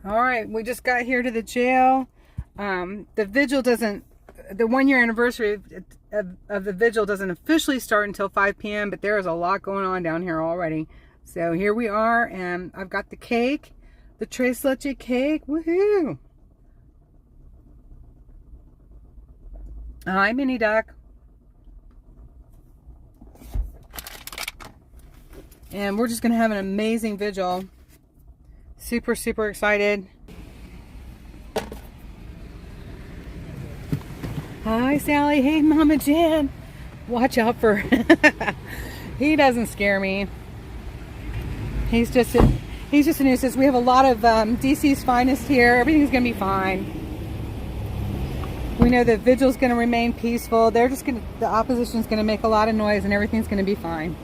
All right, we just got here to the jail. The vigil doesn't, the 1 year anniversary of the vigil doesn't officially start until 5 p.m., but there is a lot going on down here already. So here we are, and I've got the cake, the tres leche cake. Woohoo! Hi, Mini Duck. And we're just going to have an amazing vigil. Super, super excited. Hi, Sally. Hey, Mama Jan. Watch out for... He doesn't scare me. He's just a nuisance. We have a lot of DC's finest here. Everything's going to be fine. We know the vigil's going to remain peaceful. They're just going to... The opposition's going to make a lot of noise and everything's going to be fine.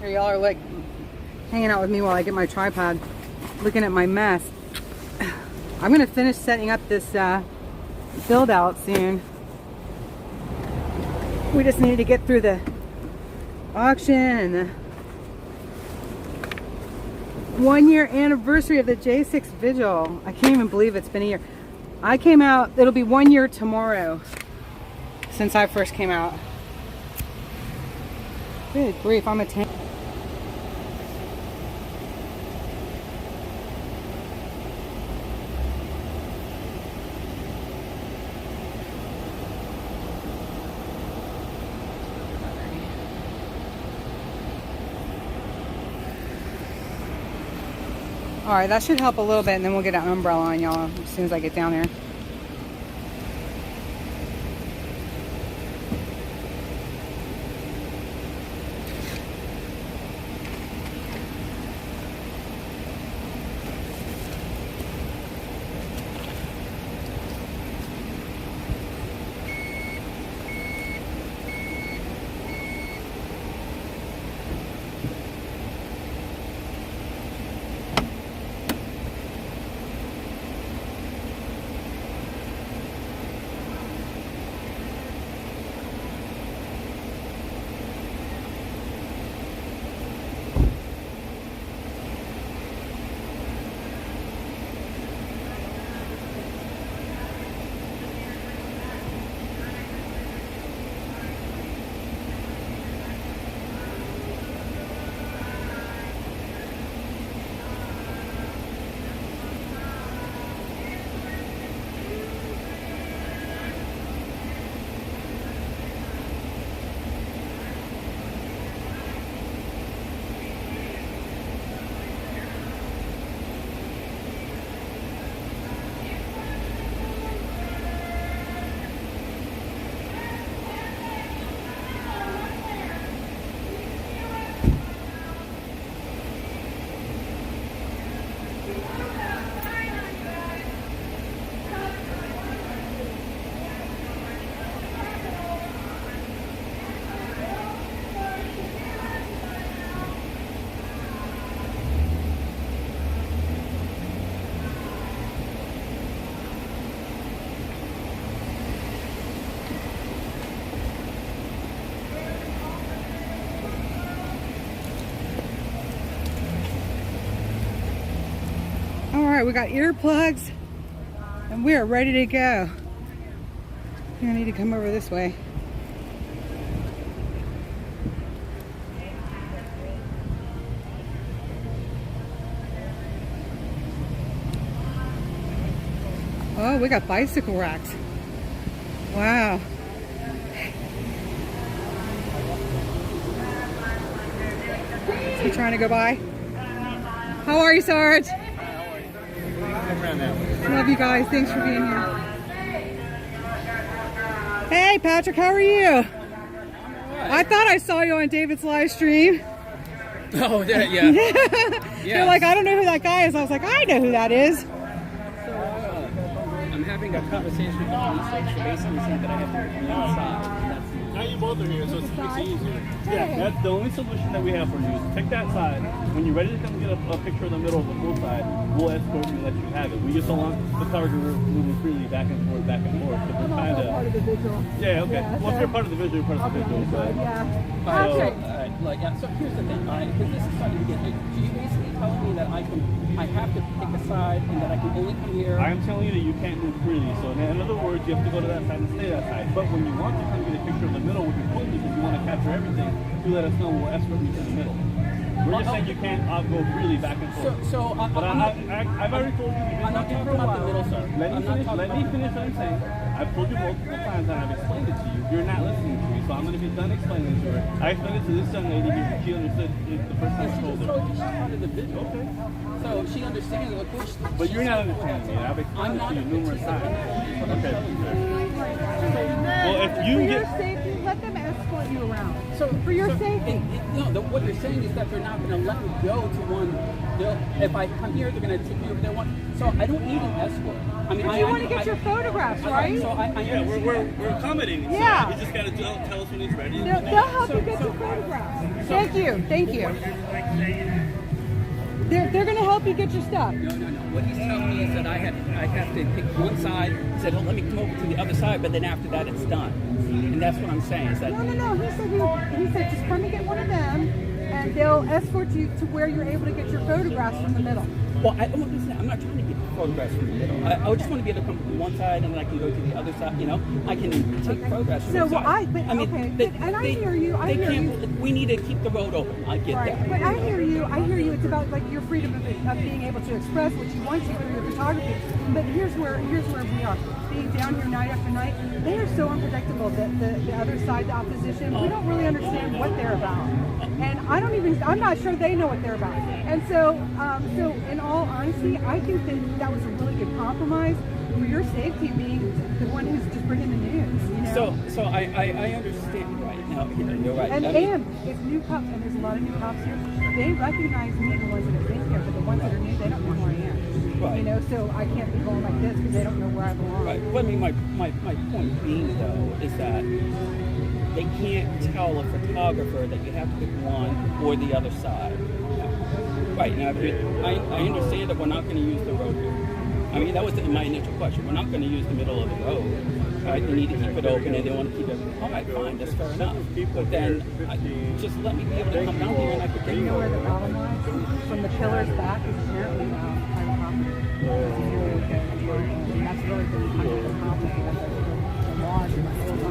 Y'all are like hanging out with me while I get my tripod, looking at my mess. I'm gonna finish setting up this build out soon. We just need to get through the auction and the 1 year anniversary of the J6Vigil. I can't even believe it's been a year. I came out, it'll be 1 year tomorrow since I first came out. Good grief, I'm a tank. Alright, that should help a little bit, and then we'll get an umbrella on y'all as soon as I get down there. Alright, we got earplugs and we are ready to go. I need to come over this way. Oh, we got bicycle racks. Wow. Is he trying to go by? How are you, Sarge? Love you guys. Thanks for being here. Hey, Patrick, how are you? I thought I saw you on David's live stream. Oh, yeah. You're like, I don't know who that guy is. I was like, I know who that is. So, I'm having a conversation with the police, so basically saying that I have to go inside. now you both are here, so it makes it easier. Hey. Yeah, that's the only solution that we have for you. Is take that side. When you're ready to come get a picture of the middle of the full side, we'll escort you and let you have it. We just don't want the car to move freely back and forth, back and forth. So I'm we're also part of the vigil. yeah, okay. Yeah, Well, if you're part of the visual, you're part of the visual. But Yeah. Alright, Okay. so here's the thing, alright, because this is starting to get, so you basically telling me that I have to pick a side and that I can only come here. I'm telling you that you can't move freely. So in other words, you have to go to that side and stay that side. But when you want to come get a picture of the middle, which is cool because you want to capture everything, you let us know. We'll escort you to the middle. We're just saying you can't go freely back and forth. But I've already told you. I'm not talking about the middle, sir. Let me finish what I'm saying. I've told you multiple times and I've explained it to you. You're not listening to me, so I'm going to be done explaining to her. I explained it to this young lady here. She understood it the first time I told her. She's part of the vigil. Okay. So she understands it. But you're not understanding me. I've explained it to you numerous times. Okay. Well, if you For get... your safety, let them escort you around. So for your safety. What you're saying is that they're not going to let me go to one. If I come here, they're going to take me over there one. So I don't need an escort. I mean, You want to get your photographs, right? Yeah, we're accommodating. Yeah. You just got to tell us when he's ready. They'll help you get your photographs. Thank you. Thank you. They're going to help you get your stuff. No. What he's telling me is that I have to pick one side. He said, "Oh, let me come over to the other side," but then after that, it's done. And that's what I'm saying. Is that No. He said just come and get one of them, and they'll escort you to where you're able to get your photographs from the middle. Well, I'm not trying to get photographs from the middle. I just want to be able to come from one side and then I can go to the other side. You know, I can take photographs from So the side. I hear you. I hear you. We need to keep the road open. I get that. But I hear you. It's about like your freedom of being able to express what you want to through your photography. But here's where we are. Being down here night after night, they are so unpredictable that the other side, the opposition, we don't really understand what they're about. And I'm not sure they know what they're about. And so in all honesty, I think that was a really good compromise for your safety, being the one who's just bringing the news. You know? So I understand right now. You're right. And if new cops, and there's a lot of new cops here, they recognize me, the ones that have been here, but the ones that are new, they don't know who I am. Right. You know, so I can't be going like this because they don't know where I belong. Right. Well, I mean, my point being though is that they can't tell a photographer that you have to pick one or the other side. Right. Now, I understand that we're not going to use the road here. I mean, that was my initial question. We're not going to use the middle of the road. Right? They need to keep it open and they want to keep it. All right, fine, that's fair enough. But then just let me be able to come down here and I could take You know where the problem lies? From the pillars back is apparently private property. And that's really the problem.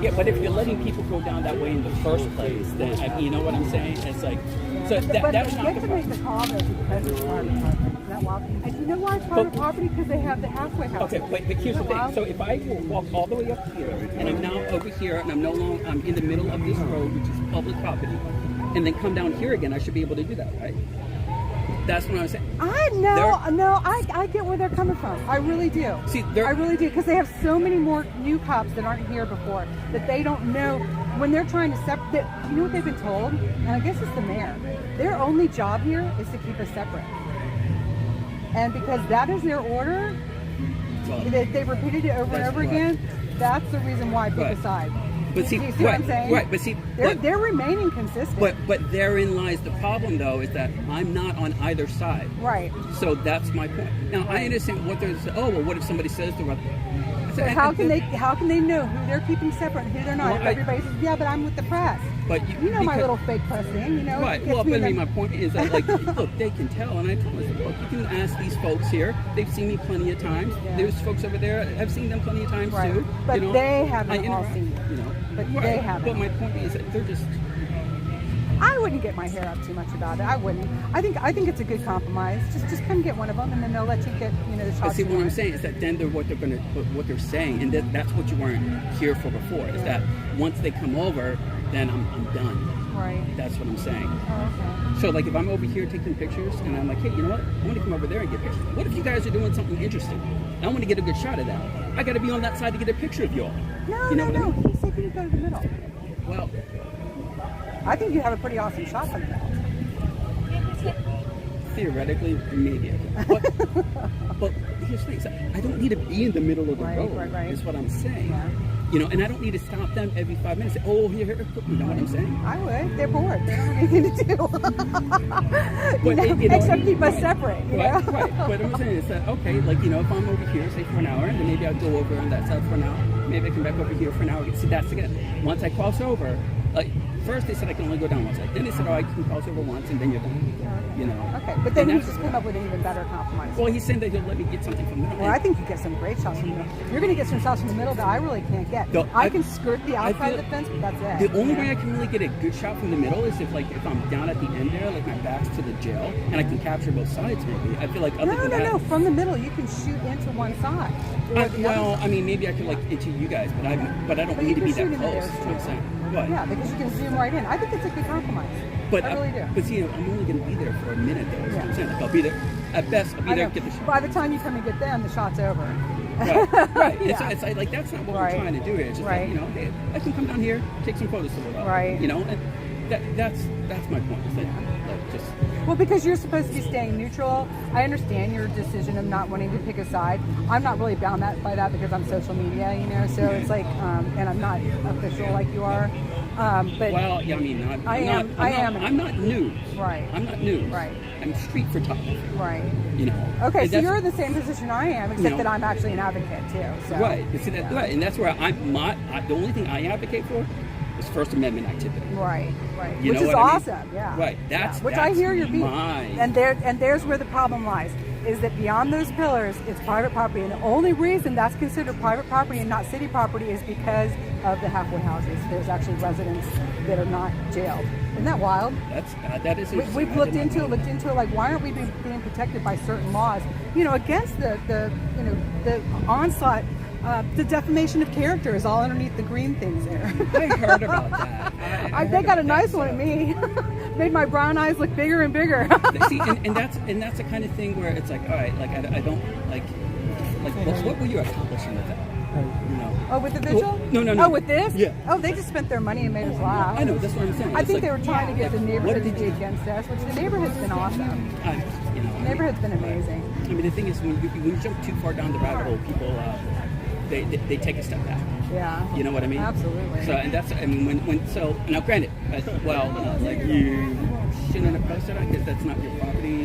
Yeah, but if you're letting people go down that way in the first place, then you know what I'm saying? It's like, so that's not the to make the call though because it's private property. Is that wild? And you know why it's private property? Because they have the halfway house. Okay, but here's the thing. So if I walk all the way up here, and I'm now over here, and I'm in the middle of this road, which is public property, and then come down here again, I should be able to do that, right? That's what I'm saying. I get where they're coming from. I really do. I really do, because they have so many more new cops that aren't here before that they don't know when they're trying to separate. You know what they've been told? And I guess it's the mayor. Their only job here is to keep us separate. And because that is their order, they've repeated it over and over again. That's the reason why I pick a side. But see, you see what I'm saying? Right, but see, they're remaining consistent. But therein lies the problem, though, is that I'm not on either side. Right. So that's my point. Now I understand what there's. Oh well, what if somebody says to us? So how can they know who they're keeping separate and who they're not? Well, if everybody says, yeah, but I'm with the press. But you know my little fake press thing, you know. Right. Well, but I mean, my point is that like, look, they can tell, and I told them, look, you can ask these folks here. They've seen me plenty of times. Yeah. There's folks over there. I've seen them plenty of times too. But you know? they haven't all seen it. You know. But they haven't. But my point is that they're just. I wouldn't get my hair up too much about it. I wouldn't. I think it's a good compromise. Just come get one of them, and then they'll let you get the shots. But see, what I'm saying is that then what they're saying, and that's what you weren't here for before. Is that once they come over, then I'm done. Right. That's what I'm saying. Oh, okay. So like if I'm over here taking pictures, and I'm like, hey, you know what? I want to come over there and get pictures. What if you guys are doing something interesting? I want to get a good shot of that. I got to be on that side to get a picture of y'all. No. He said you go to the middle. Well. I think you have a pretty awesome shot from that. Theoretically, maybe. But here's the thing: I don't need to be in the middle of the road. Right. Is what I'm saying. Yeah. You know, and I don't need to stop them every 5 minutes. Say, oh, here, you know what I'm saying? I would. They're bored. They don't have anything to do. Except keep us separate. You know? Right. But I'm saying is that, okay, like, you know, if I'm over here, say for an hour, and then maybe I'll go over on that side for an hour. Maybe I come back over here for an hour. See, that's again. Once I cross over, like, first they said I can only go down one side. Then they said, oh, I can cross over once, and then you're done. You know. Okay, but then he's just come up with an even better compromise. Well, he's saying that he'll let me get something from the middle. Well, I think you get some great shots from the middle. You're going to get some shots from the middle that I really can't get. No, I can skirt the outside of the fence, but that's it. The only way I can really get a good shot from the middle is if I'm down at the end there, like my back's to the jail, and I can capture both sides. Maybe I feel like No. From the middle, you can shoot into one side. I mean, maybe I could like into you guys, but I don't need to be that close. That's what I'm saying. What? Yeah, because you can zoom right in. I think it's a good compromise. But I really do. But see, I'm only going to be there for a minute, though. That's what I'm saying. Like, I'll be there. At best, I'll be there. Get the shot. By the time you come and get them, the shot's over. Right. Yeah. It's like that's not what we're trying to do here. It's just like, you know, hey, I can come down here, take some photos of it. Right. You know, and that's my point. It's like just. Well, because you're supposed to be staying neutral. I understand your decision of not wanting to pick a side. I'm not really bound by that because I'm social media, you know. So it's like, and I'm not official like you are. But well, yeah, I mean, I'm not news. Right. I'm not news. Right. I'm street photography. Right. You know. Okay, so you're in the same position I am, except that I'm actually an advocate too. So. Right. See, right, and that's where the only thing I advocate for is First Amendment activity. Right. You which is awesome. Yeah. Right. Which I hear you're being. And there's where the problem lies. Is that beyond those pillars, it's private property, and the only reason that's considered private property and not city property is because of the halfway houses. There's actually residents that are not jailed. Isn't that wild? That is. We've looked into it. Like, why aren't we being protected by certain laws? You know, against the onslaught. The defamation of character is all underneath the green things there. I heard about that. They got a nice one at me. Made my brown eyes look bigger and bigger. See, and that's the kind of thing where it's like, all right, like I don't like what were you accomplishing with that? You know? Oh, with the vigil? No. Oh, with this? Yeah. Oh, they just spent their money and made us laugh. I know, that's what I'm saying. I think they were trying to get the neighborhood to be against us, which the neighborhood's been awesome. The neighborhood's been amazing. I mean, the thing is, when you jump too far down the rabbit hole, people they take a step back. Yeah. You know what I mean? Absolutely. So, and that's, I mean, when so now, granted, like you shouldn't have posted that because that's not your property.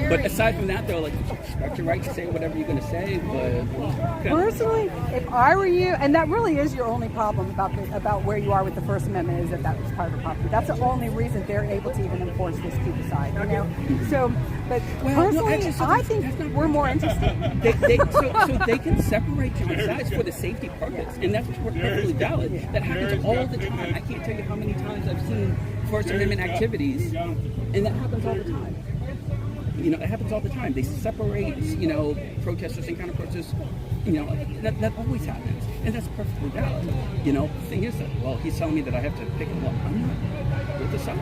But aside from that, though, like, respect your right to say whatever you're going to say. But personally, if I were you, and that really is your only problem about where you are with the First Amendment, is that was private property. That's the only reason they're able to even enforce this to the side. You know. So, but personally, I think we're more interested. So they can separate you on sides for the safety purpose, and that's perfectly valid. That happens all the time. I can't tell you how many times I've seen First Amendment activities, and that happens all the time. You know, it happens all the time. They separate, you know, protesters and counter-protesters. You know, that always happens, and that's perfectly valid. You know, the thing is that, well, he's telling me that I have to pick him up. I'm not with the side.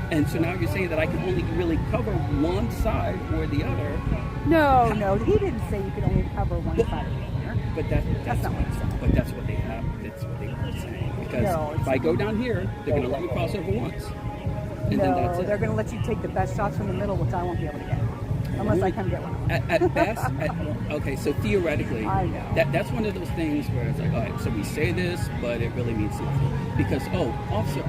And so now you're saying that I can only really cover one side or the other. No, he didn't say you could only cover one side or the other. But that's not what he said. But that's what they have. That's what they were saying. Because if I go down here, they're going to let me cross over once. And then that's it. They're going to let you take the best shots from the middle, which I won't be able to get. Unless I come get one. At best, okay, so theoretically, I know. That's one of those things where it's like, all right, so we say this, but it really means nothing. Because, officer,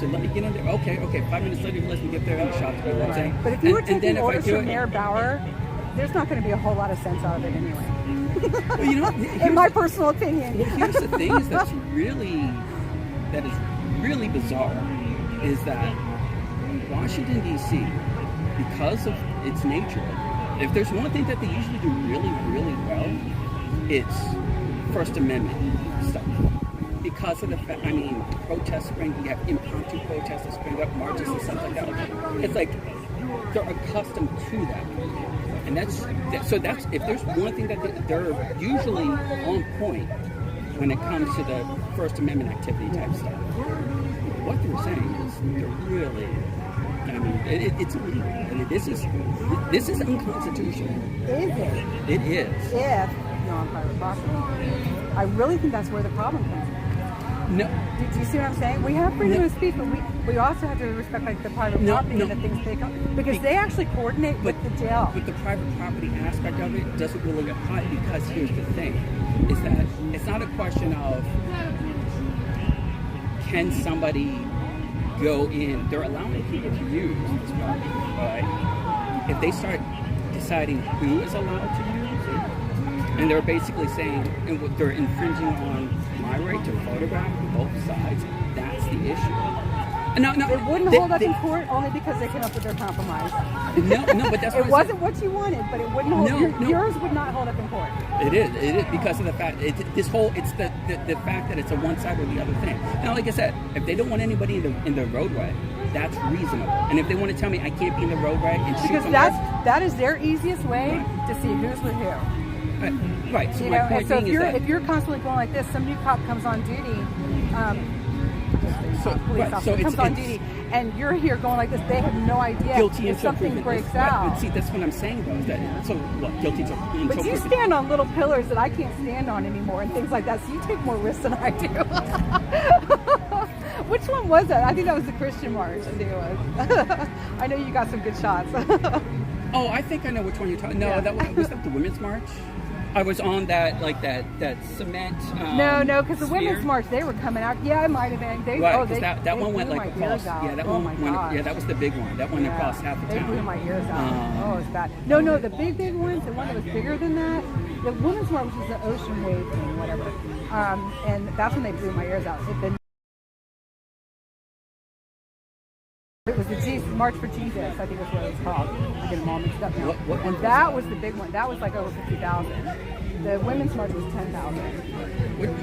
let me get in there. Okay, 5 minutes later, let me get there and the shot's going. You know what I'm saying? But if you were taking orders from Mayor Bauer, there's not going to be a whole lot of sense out of it anyway. Well, you know, in my personal opinion. Well, here's the thing that is really bizarre is that Washington, D.C., because of its nature, if there's one thing that they usually do really, really well, it's First Amendment stuff. Because of the fact, I mean, protests spring, you have impromptu protests that spring up, marches and stuff like that. It's like they're accustomed to that. And that's if there's one thing that they're usually on point when it comes to the First Amendment activity type stuff. What they're saying is they're really, I mean, it's illegal. I mean, this is unconstitutional. Is it? It is. If you're on private property. I really think that's where the problem comes in. No. Do you see what I'm saying? We have freedom No. of speech, but we also have to respect like the private No, property no. and the things they come, because they actually coordinate with the jail. But the private property aspect of it doesn't really apply, because here's the thing, is that it's not a question of can somebody go in, they're allowing people to use this property, right? If they start deciding who is allowed to use it, and they're basically saying, and they're infringing on my right to photograph both sides, that's the issue. No, It wouldn't hold up in court only because they came up with their compromise. No, but that's it wasn't what you wanted, but it wouldn't hold. No. Yours would not hold up in court. It is because of the fact it's the fact that it's a one side or the other thing. Now, like I said, if they don't want anybody in the roadway, that's reasonable. And if they want to tell me I can't be in the roadway and shoot Because somebody, that is their easiest way to see who's with who. right. So You my know, point and so being if is that you're constantly going like this, some new cop comes on duty. Police officer so comes on duty, and you're here going like this. They have no idea guilty if until something proven breaks right, out. But see, that's what I'm saying though. Is that so? What guilty until But you proven? stand on little pillars that I can't stand on anymore and things like that. So you take more risks than I do. Which one was that? I think that was the Christian march. I think it was. I know you got some good shots. Oh, I think I know which one you're talking. No, Yeah. that was that the Women's March. I was on that cement. No, because the sphere. Women's March, they were coming out. Yeah, it might have been. They, Right, oh, because they, that one went blew like my across. ears out. Yeah, that oh one my went. gosh. Yeah, that was the big one. That went across half the They town. blew my ears out. Oh, it's bad. No, the big ones, the one that was bigger than that, the Women's March was the ocean wave thing, whatever. And that's when they blew my ears out. It was the March for Jesus, I think that's what it was called. I get them all mixed up now. What one and that was the big one. That was like over 50,000. The Women's March was 10,000.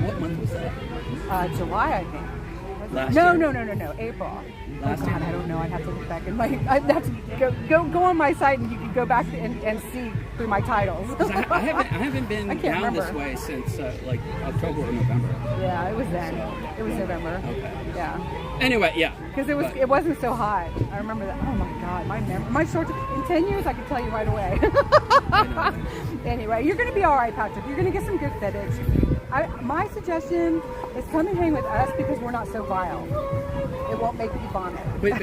What month was that? July, I think. Last No, year? April. Last oh God, year? I don't know. I'd have to look back in my. I'd have to go on my site and you can go back and see through my titles. 'Cause I haven't been I can't down this remember. way since like October or November. Yeah, it was then. It was November. Okay. Yeah. Anyway, yeah. Because it wasn't so hot. I remember that. Oh my God, my short. In 10 years, I could tell you right away. Anyway, you're going to be all right, Patrick. You're going to get some good footage. My suggestion is come and hang with us because we're not so vile. It won't make you vomit. But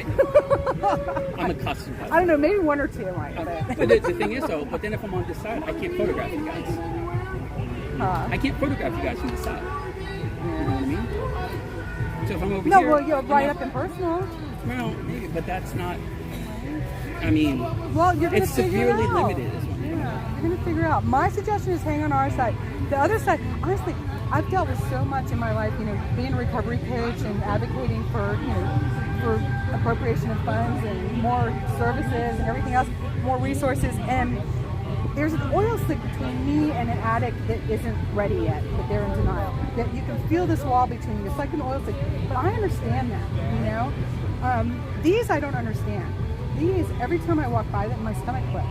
I'm accustomed to that. I don't know, maybe one or two might. But the thing is, though, but then if I'm on this side, I can't photograph you guys. I can't photograph you guys from this side. You know what I mean? So if I'm over No, here, well, you'll write up in personal. Well, maybe, but that's not. I mean, Well, you're going to it's figure it severely out. limited. Is what Yeah, you're going to figure it out. My suggestion is hang on our side. The other side, honestly, I've dealt with so much in my life, being a recovery coach and advocating for, for appropriation of funds and more services and everything else, more resources. And there's an oil slick between me and an addict that isn't ready yet, that they're in denial. That you can feel this wall between you. It's like an oil slick. But I understand that, These I don't understand. These, every time I walk by them, my stomach clicks.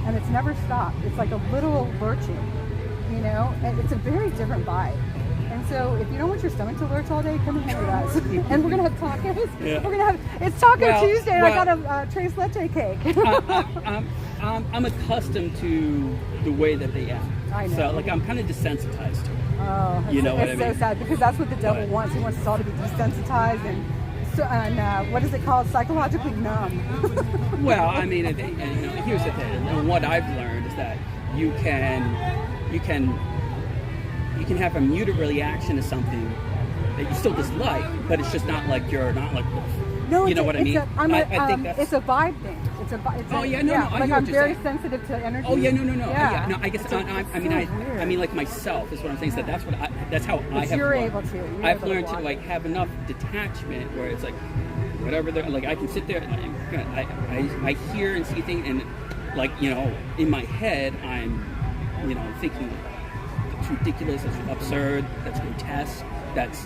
And it's never stopped. It's like a little lurching, and it's a very different vibe. And so if you don't want your stomach to lurch all day, come and hang with us. And we're going to have tacos. Yeah. We're going to it's Taco Tuesday, and I well- got a tres leche cake. I'm accustomed to the way that they act. I know. So, like, I'm kind of desensitized to it. Oh, You know what I it's mean? so sad because that's what the devil Right. wants. He wants us all to be desensitized and what is it called? Psychologically numb. Well, I mean, here's the thing. And what I've learned is that you can have a muted reaction to something that you still dislike, but it's just not like you're not like. No, You know what I mean? I think that's. it's a vibe thing. Oh, yeah, no, I like hear I'm what you're very saying. sensitive to energy. Oh yeah, no. Yeah. No, I guess It's I mean, like myself is what I'm saying. So that's how I have. you're learned. able to. You're I've able to learned to walk. like have enough detachment where it's like whatever they're like. I can sit there and I hear and see things and like in my head I'm thinking it's ridiculous, it's absurd, that's grotesque, that's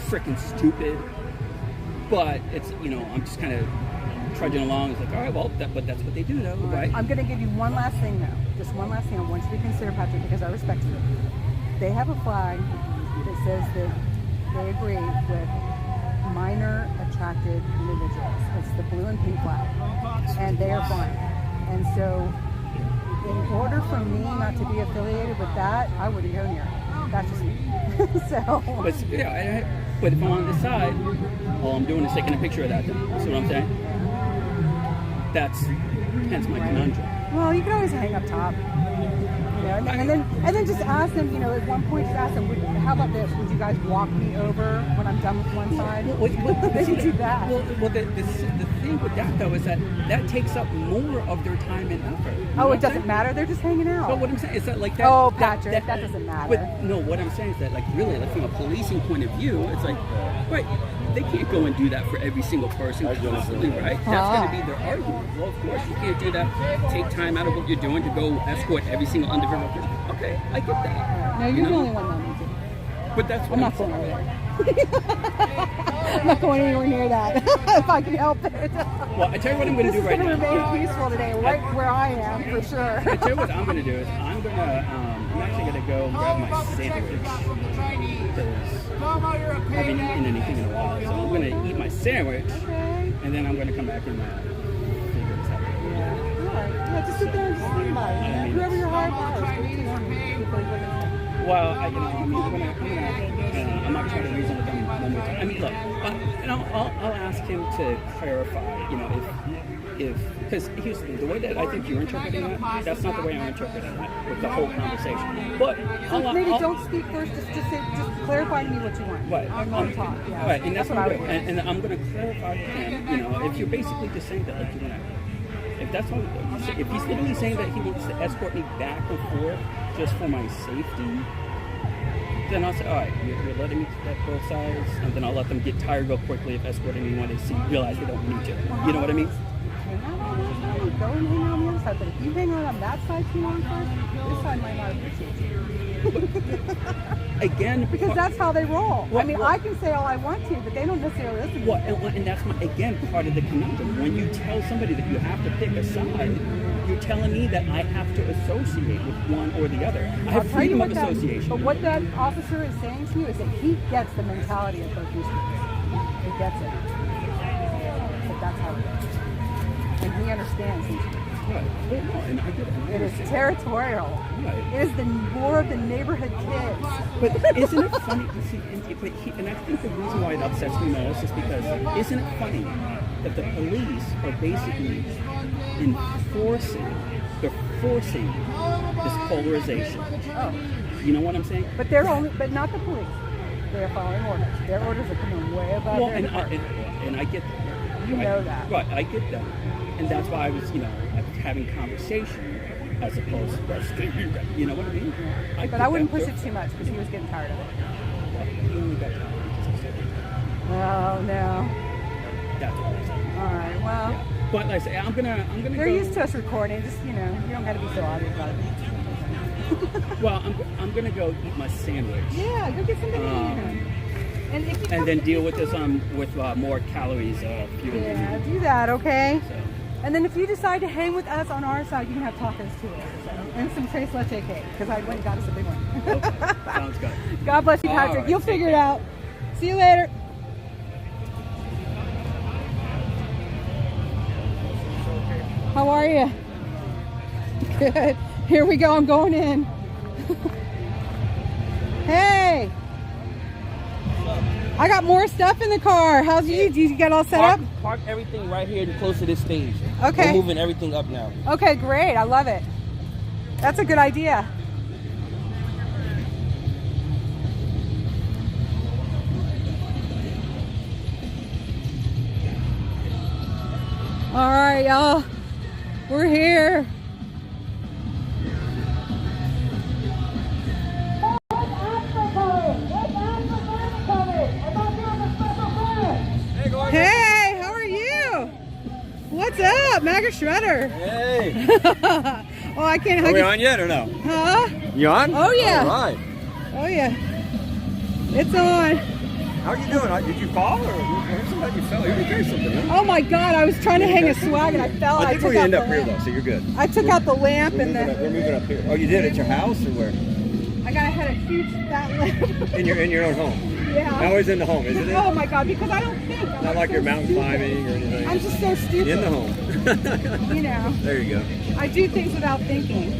freaking stupid. But it's I'm just kind of trudging along. It's like, all right, well, but that's what they do, though, right? I'm going to give you one last thing, though. Just one last thing I want you to consider, Patrick, because I respect you. They have a flag that says that they agree with minor attracted individuals. It's the blue and pink flag, and they are blind. And so, in order for me not to be affiliated with that, I wouldn't go near it. That's just me. So. But yeah, but if I'm on the side, all I'm doing is taking a picture of that. Then. See what I'm saying? That's hence my conundrum. Well, you can always hang up top. You know, and then just ask them. You know, at one point, just ask them, "How about this? Would you guys walk me over when I'm done with one side?" They should do that. Well, the thing with that though is that takes up more of their time and effort. Oh, it doesn't matter. They're just hanging out. But what I'm saying is that like that. Oh, Patrick, that doesn't matter. But no, what I'm saying is that like really, like from a policing point of view, it's like, right, they can't go and do that for every single person constantly, right? That's going to be their argument. Well, of course, you can't do that. Take time out of what you're doing to go escort every single individual person. Okay, I get that. No, you're the only one that needs it. But that's what I'm not going over there. I'm not going anywhere near that if I can help it. Well, I tell you what I'm going to do right now. It's going to remain peaceful today, right where I am, for sure. I tell you what I'm going to do is I'm actually going to go grab my sandwich because I haven't eaten anything in a while. So I'm going to eat my sandwich, and then I'm going to come back and figure this out. Yeah. All right. Yeah, just sit there and just think about it. Whoever your heart follows. Well, I'm not trying to reason with them one more time. I mean, look, I'll ask him to clarify, you know, if because here's the thing, the way that I think you're interpreting that's not the way I'm interpreting it with the whole conversation. But maybe don't speak first, just clarify to me what you want. Right. I'm going to talk. Yeah. Right, and that's what I would. do. And I'm going to clarify with him, you know, if you're basically just saying that, like, you're going to, if that's all, if he's literally saying that he wants to escort me back and forth just for my safety, then I'll say, all right, you're letting me at both sides, and then I'll let them get tired real quickly of escorting me when they realize they don't need to. You know what I mean? Go and hang out on the other side, but if you hang out on that side too long first, this side might not appreciate you. Again, because that's how they roll. I mean, I can say all I want to, but they don't necessarily listen to me. And that's again part of the conundrum. When you tell somebody that you have to pick a side, you're telling me that I have to associate with one or the other. I have freedom of association. But what that officer is saying to you is that he gets the mentality of both these people. He gets it. But that's how it is. And he understands these things. Right. And I get it. It is territorial. Right. It is the war of the neighborhood kids. But isn't it funny? And I think the reason why it upsets me most is because isn't it funny that the police are basically forcing this polarization? Oh. You know what I'm saying? But but not the police. They're following orders. Their orders are coming way above their department. And I get that. You know that. Right, I get that. And that's why I was, having conversation as opposed to, you know what I mean? But I wouldn't push it too much because he was getting tired of it. He only got tired. Oh, no. That's what I'm saying. All right, well. Yeah. But like I say, I'm gonna They're used to us recording. Just, you don't got to be so obvious about it. Well, I'm gonna go eat my sandwich. Yeah, go get something to eat. And then deal with this with more calories. Yeah, do that, okay? So. And then if you decide to hang with us on our side, you can have tacos too. So. And some tres leche cake, because I went and got us a big one. Okay, sounds good. God bless you, Patrick. Right, you'll figure it out. See you later. How are you? Good. Here we go. I'm going in. Hey. I got more stuff in the car. How's you? You got all set up? Park everything right here close to this stage. Okay. We're moving everything up now. Okay, great. I love it. That's a good idea. All right, y'all. We're here. Hey, how are you? What's up, MAGA Shredder? Hey. Oh, I can't. Are we on yet or no? Huh? You on? Oh yeah. All right. Oh yeah. It's on. How are you doing? Did you fall or somebody fell? You did something, huh? Oh my God! I was trying to hang a swag and I fell. I think took we out end the up here lamp. though, so you're good. I took out the lamp We're and moving up here. Oh, you did at your house or where? I had a huge fat lamp. In your own home. Yeah. Always in the home, isn't it? Oh my God! Because I don't think. Not like you're mountain climbing or anything. I'm just so stupid. In the home. There you go. I do things without thinking.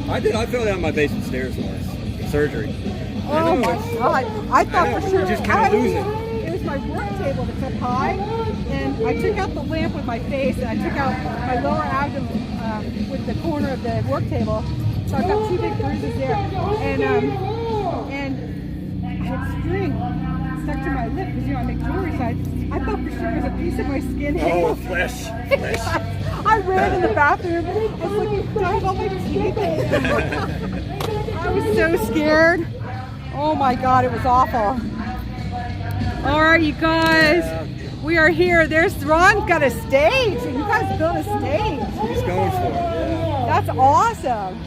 I fell down my basement stairs once. Surgery. Oh my God! I thought for sure You just kind of lose it. It was my work table that's up high, and I took out the lamp with my face, and I took out my lower abdomen with the corner of the work table. So I've got 2 big bruises there, and I had string stuck to my lip because I make jewelry. So I thought for sure it was a piece of my skin. Oh, flesh. I ran in the bathroom. I was looking, do I have all my teeth? I was so scared. Oh my God, it was awful. All right, you guys, we are here. There's Ron's got a stage, and you guys built a stage. He's going for it. Yeah. That's awesome.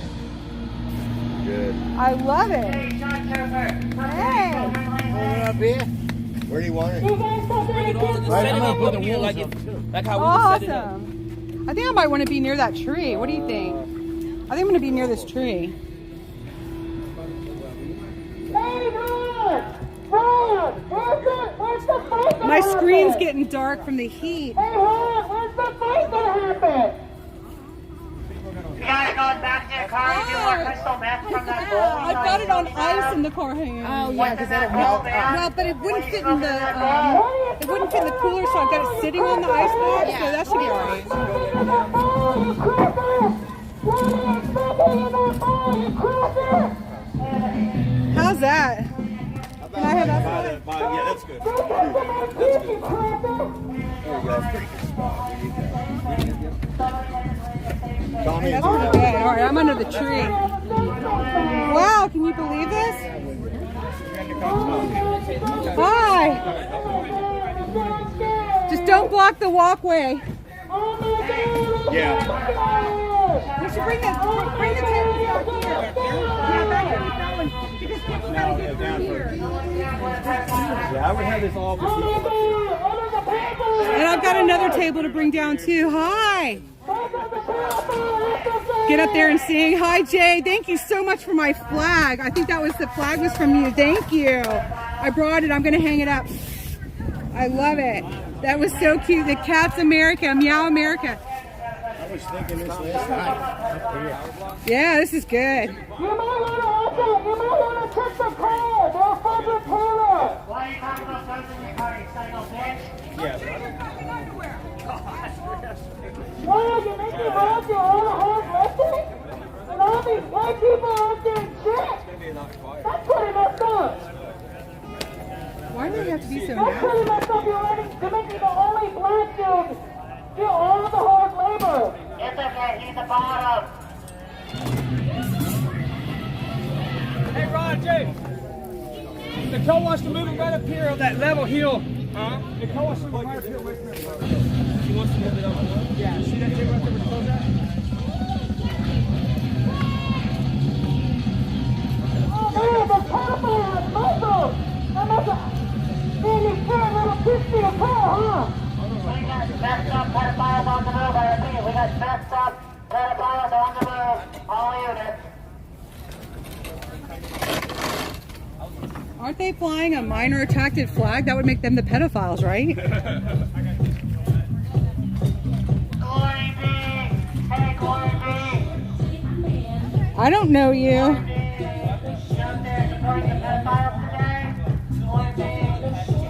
Good. I love it. Hey. Up here. Where do you want it? Bring it on and set it up over here like how we would set it up. Awesome. I think I might want to be near that tree. What do you think? I think I'm going to be near this tree. My screen's getting dark from the heat. Where's the fight gonna happen? You guys going back to your car and do more crystal meth from that bowl? I've got it on ice in the car hanging. Oh yeah, because that'll melt. Well, but it wouldn't fit in the cooler, so I've got it sitting on the ice box. So that should be alright. How's that? Can I have that? Yeah, that's good. That's good. There we go. Pretty good spot. Tommy, That's pretty good. All right, I'm under the tree. Wow, can you believe this? Hi. Just don't block the walkway. yeah. We should bring the table down here. Yeah, that one. Because people gotta get through here. Yeah, I would have this all with And I've got another table to bring down too. Hi. Get up there and sing. Hi, Jay. Thank you so much for my flag. I think the flag was from you. Thank you. I brought it. I'm going to hang it up. I love it. That was so cute. The Cats America, Meow America. I was thinking this last night. Yeah, this is good. You might want to check the car. They're fucking Taylor. Why are you talking about drugs in your car, you psycho bitch? Why are you making roads your own hard lifting? And all these white people aren't doing shit. That's pretty messed up. Why do they have to be so That's nasty? pretty messed up. You're making the only black dude do all the hard labor. It's okay. He's the bottom. Hey, Roger. Nicole wants to move it right up here on that level hill. Huh? Nicole wants to move it right up here. Wait for me. She wants to move it up. Yeah. See that table right there where Nicole's at? Oh man, the pedophile has muscles. That must have... Man, you can't let him kiss me a car, huh? We got messed up pedophiles on the move, I repeat. We got messed up pedophiles on the move. All units. Aren't they flying a minor attracted flag? That would make them the pedophiles, right? Glory be. Hey, glory be. I don't know you. You out there supporting the pedophiles today? Glory be.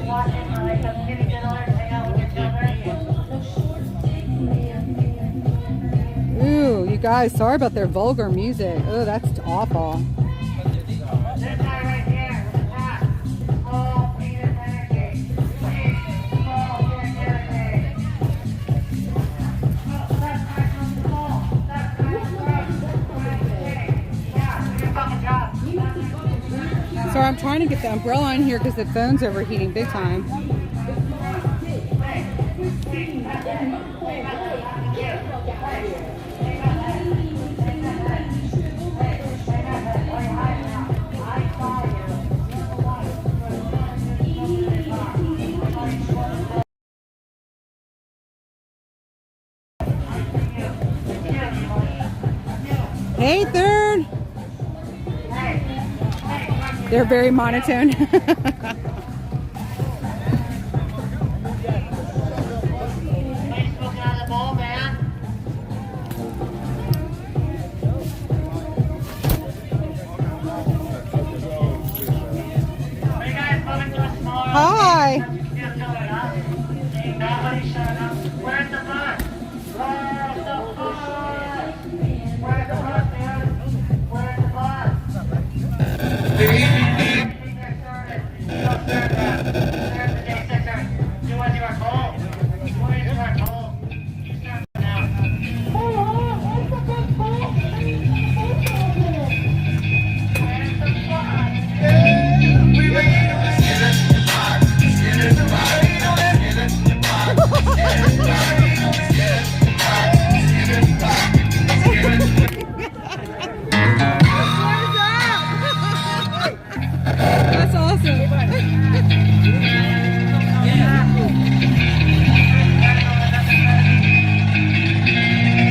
Watching like some kitty diddlers hang out with your children? Ooh, you guys, sorry about their vulgar music. Oh, that's awful. This guy right here, with the hat. Full penis energy. Full penis energy. That's right from the ball. That's right from yeah, do your fucking job. So I'm trying to get the umbrella in here because the phone's overheating big time. Hey, third. They're very monotone.